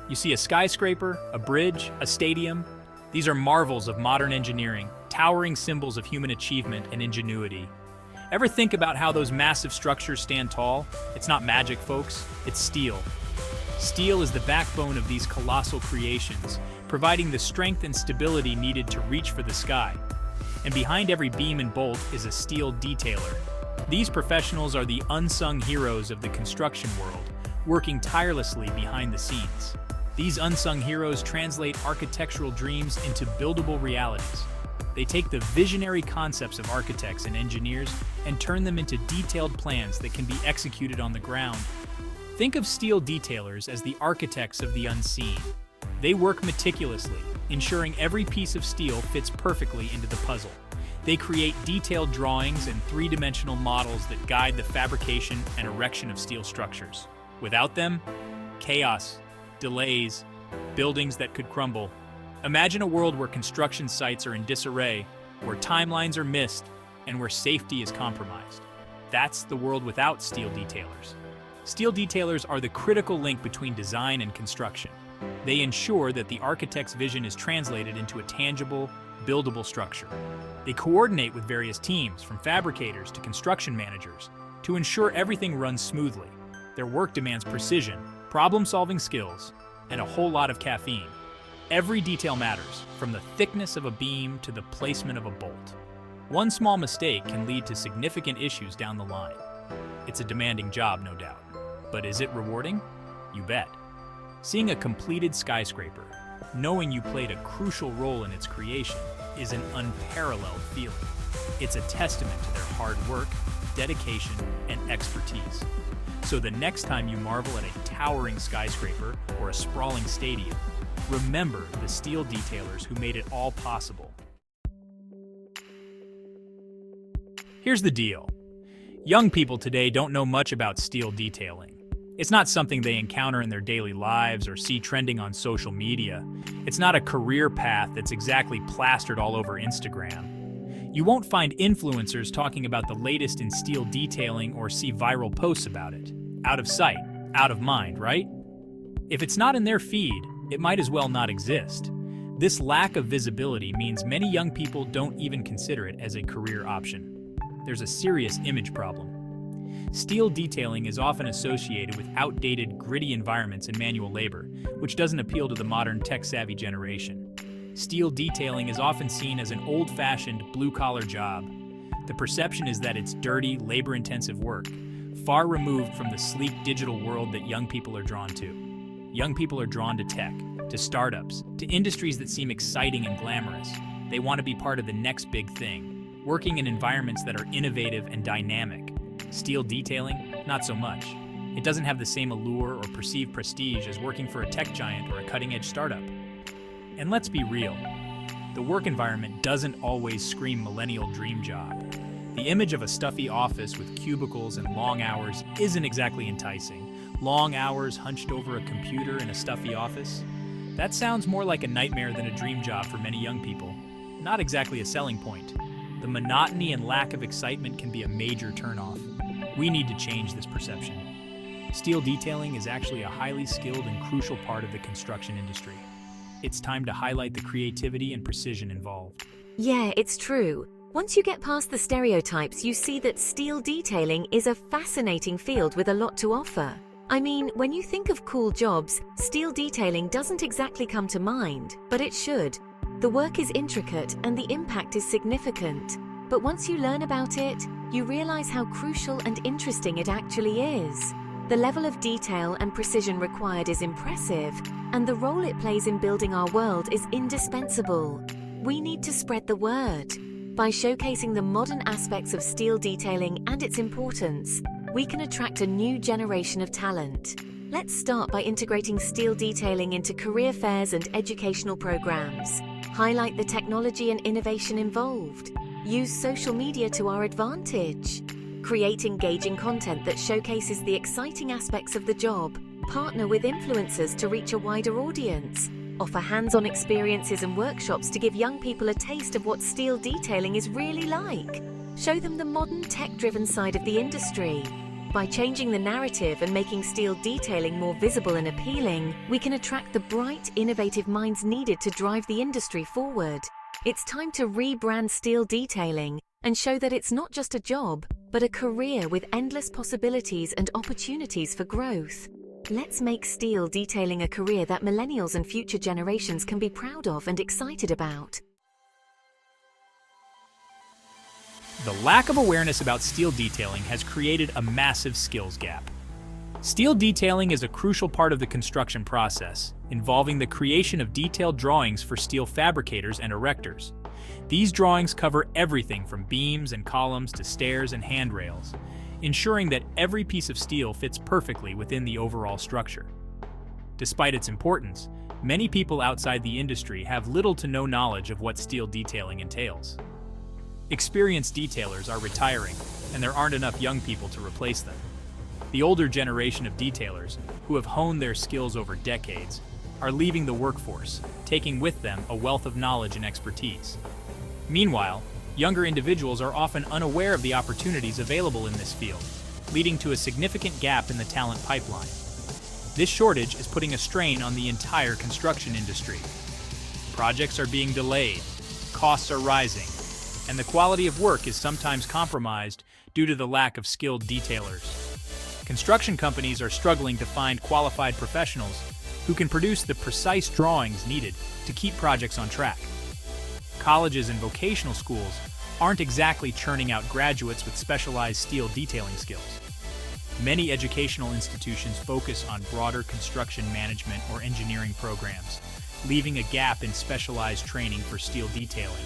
You see a skyscraper, a bridge, a stadium. These are marvels of modern engineering, towering symbols of human achievement and ingenuity. Ever think about how those massive structures stand tall? It's not magic, folks, it's steel. Steel is the backbone of these colossal creations, providing the strength and stability needed to reach for the sky. And behind every beam and bolt is a steel detailer. These professionals are the unsung heroes of the construction world, working tirelessly behind the scenes. These unsung heroes translate architectural dreams into buildable realities. They take the visionary concepts of architects and engineers and turn them into detailed plans that can be executed on the ground. Think of steel detailers as the architects of the unseen. They work meticulously, ensuring every piece of steel fits perfectly into the puzzle. They create detailed drawings and three-dimensional models that guide the fabrication and erection of steel structures. Without them, chaos, delays, buildings that could crumble. Imagine a world where construction sites are in disarray, where timelines are missed, and where safety is compromised. That's the world without steel detailers. Steel detailers are the critical link between design and construction. They ensure that the architect's vision is translated into a tangible, buildable structure. They coordinate with various teams, from fabricators to construction managers, to ensure everything runs smoothly. Their work demands precision, problem-solving skills, and a whole lot of caffeine. Every detail matters, from the thickness of a beam to the placement of a bolt. One small mistake can lead to significant issues down the line. It's a demanding job, no doubt. But is it rewarding? You bet. Seeing a completed skyscraper, knowing you played a crucial role in its creation, is an unparalleled feeling. It's a testament to their hard work, dedication, and expertise. So the next time you marvel at a towering skyscraper or a sprawling stadium, remember the steel detailers who made it all possible. Here's the deal. Young people today don't know much about steel detailing. It's not something they encounter in their daily lives or see trending on social media. It's not a career path that's exactly plastered all over Instagram. You won't find influencers talking about the latest in steel detailing or see viral posts about it. Out of sight, out of mind, right? If it's not in their feed, it might as well not exist. This lack of visibility means many young people don't even consider it as a career option. There's a serious image problem. Steel detailing is often associated with outdated, gritty environments and manual labor, which doesn't appeal to the modern tech-savvy generation. Steel detailing is often seen as an old-fashioned, blue-collar job. The perception is that it's dirty, labor-intensive work, far removed from the sleek digital world that young people are drawn to. Young people are drawn to tech, to startups, to industries that seem exciting and glamorous. They want to be part of the next big thing, working in environments that are innovative and dynamic. Steel detailing, not so much. It doesn't have the same allure or perceived prestige as working for a tech giant or a cutting-edge startup. And let's be real, the work environment doesn't always scream millennial dream job. The image of a stuffy office with cubicles and long hours isn't exactly enticing. Long hours hunched over a computer in a stuffy office? That sounds more like a nightmare than a dream job for many young people. Not exactly a selling point. The monotony and lack of excitement can be a major turnoff. We need to change this perception. Steel detailing is actually a highly skilled and crucial part of the construction industry. It's time to highlight the creativity and precision involved. Yeah, it's true. Once you get past the stereotypes, you see that steel detailing is a fascinating field with a lot to offer. I mean, when you think of cool jobs, steel detailing doesn't exactly come to mind, but it should. The work is intricate and the impact is significant. But once you learn about it, you realize how crucial and interesting it actually is. The level of detail and precision required is impressive, and the role it plays in building our world is indispensable. We need to spread the word. By showcasing the modern aspects of steel detailing and its importance, we can attract a new generation of talent. Let's start by integrating steel detailing into career fairs and educational programs. Highlight the technology and innovation involved. Use social media to our advantage. Create engaging content that showcases the exciting aspects of the job. Partner with influencers to reach a wider audience. Offer hands-on experiences and workshops to give young people a taste of what steel detailing is really like. Show them the modern tech-driven side of the industry. By changing the narrative and making steel detailing more visible and appealing, we can attract the bright, innovative minds needed to drive the industry forward. It's time to rebrand steel detailing and show that it's not just a job, but a career with endless possibilities and opportunities for growth. Let's make steel detailing a career that millennials and future generations can be proud of and excited about. The lack of awareness about steel detailing has created a massive skills gap. Steel detailing is a crucial part of the construction process, involving the creation of detailed drawings for steel fabricators and erectors. These drawings cover everything from beams and columns to stairs and handrails, ensuring that every piece of steel fits perfectly within the overall structure. Despite its importance, many people outside the industry have little to no knowledge of what steel detailing entails. Experienced detailers are retiring, and there aren't enough young people to replace them. The older generation of detailers, who have honed their skills over decades, are leaving the workforce, taking with them a wealth of knowledge and expertise. Meanwhile, younger individuals are often unaware of the opportunities available in this field, leading to a significant gap in the talent pipeline. This shortage is putting a strain on the entire construction industry. Projects are being delayed, costs are rising, and the quality of work is sometimes compromised due to the lack of skilled detailers. Construction companies are struggling to find qualified professionals who can produce the precise drawings needed to keep projects on track. Colleges and vocational schools aren't exactly churning out graduates with specialized steel detailing skills. Many educational institutions focus on broader construction management or engineering programs, leaving a gap in specialized training for steel detailing.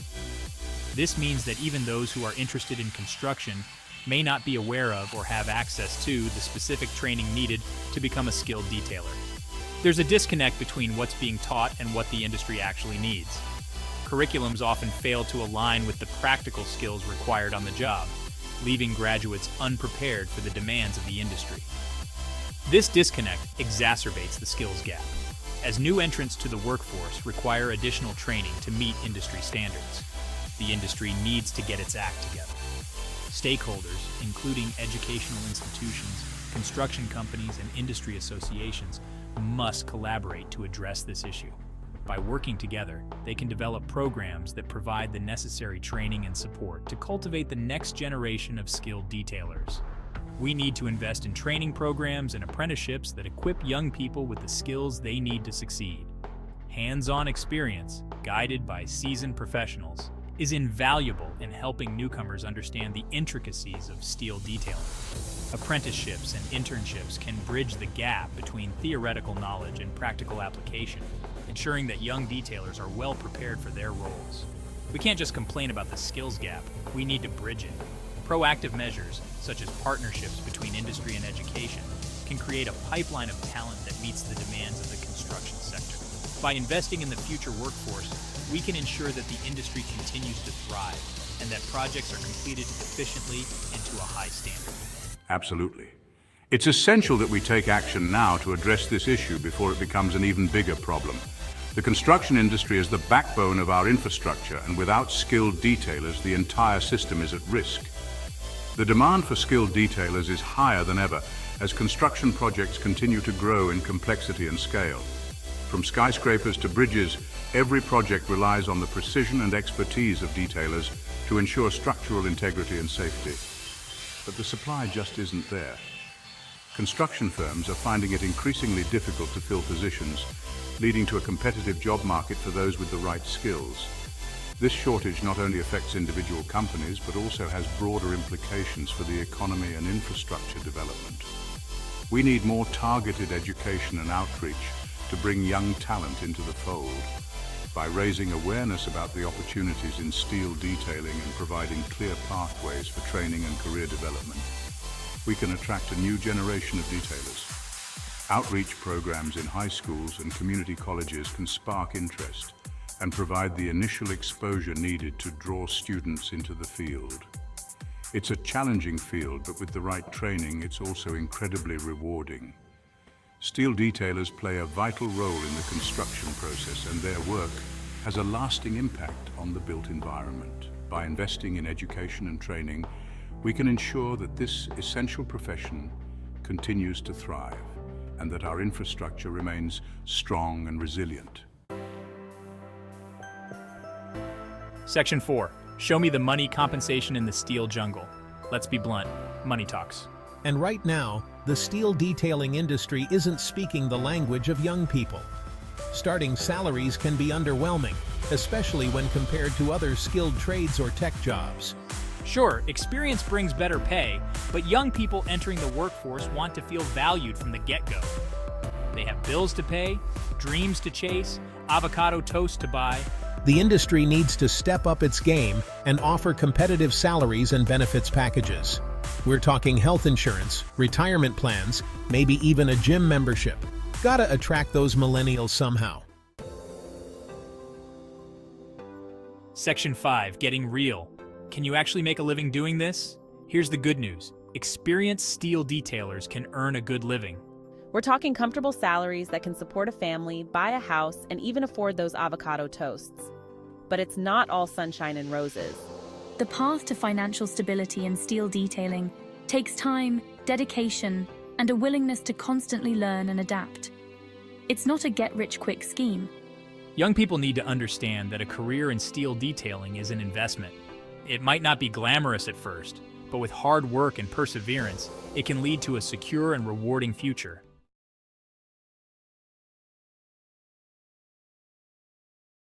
This means that even those who are interested in construction may not be aware of or have access to the specific training needed to become a skilled detailer. There's a disconnect between what's being taught and what the industry actually needs. Curriculums often fail to align with the practical skills required on the job, leaving graduates unprepared for the demands of the industry. This disconnect exacerbates the skills gap, as new entrants to the workforce require additional training to meet industry standards. The industry needs to get its act together. Stakeholders, including educational institutions, construction companies, and industry associations, must collaborate to address this issue. By working together, they can develop programs that provide the necessary training and support to cultivate the next generation of skilled detailers. We need to invest in training programs and apprenticeships that equip young people with the skills they need to succeed. Hands-on experience, guided by seasoned professionals, is invaluable in helping newcomers understand the intricacies of steel detailing. Apprenticeships and internships can bridge the gap between theoretical knowledge and practical application, ensuring that young detailers are well prepared for their roles. We can't just complain about the skills gap, we need to bridge it. Proactive measures, such as partnerships between industry and education, can create a pipeline of talent that meets the demands of the construction sector. By investing in the future workforce, we can ensure that the industry continues to thrive and that projects are completed efficiently and to a high standard. Absolutely. It's essential that we take action now to address this issue before it becomes an even bigger problem. The construction industry is the backbone of our infrastructure, and without skilled detailers, the entire system is at risk. The demand for skilled detailers is higher than ever as construction projects continue to grow in complexity and scale. From skyscrapers to bridges, every project relies on the precision and expertise of detailers to ensure structural integrity and safety. But the supply just isn't there. Construction firms are finding it increasingly difficult to fill positions, leading to a competitive job market for those with the right skills. This shortage not only affects individual companies, but also has broader implications for the economy and infrastructure development. We need more targeted education and outreach to bring young talent into the fold. By raising awareness about the opportunities in steel detailing and providing clear pathways for training and career development, we can attract a new generation of detailers. Outreach programs in high schools and community colleges can spark interest and provide the initial exposure needed to draw students into the field. It's a challenging field, but with the right training, it's also incredibly rewarding. Steel detailers play a vital role in the construction process, and their work has a lasting impact on the built environment. By investing in education and training, we can ensure that this essential profession continues to thrive and that our infrastructure remains strong and resilient. Section 4. Show me the money compensation in the steel jungle. Let's be blunt. Money talks. And right now, the steel detailing industry isn't speaking the language of young people. Starting salaries can be underwhelming, especially when compared to other skilled trades or tech jobs. Sure, experience brings better pay, but young people entering the workforce want to feel valued from the get-go. They have bills to pay, dreams to chase, avocado toast to buy. The industry needs to step up its game and offer competitive salaries and benefits packages. We're talking health insurance, retirement plans, maybe even a gym membership. Gotta attract those millennials somehow. Section 5. Getting real. Can you actually make a living doing this? Here's the good news. Experienced steel detailers can earn a good living. We're talking comfortable salaries that can support a family, buy a house, and even afford those avocado toasts. But it's not all sunshine and roses. The path to financial stability in steel detailing takes time, dedication, and a willingness to constantly learn and adapt. It's not a get-rich-quick scheme. Young people need to understand that a career in steel detailing is an investment. It might not be glamorous at first, but with hard work and perseverance, it can lead to a secure and rewarding future.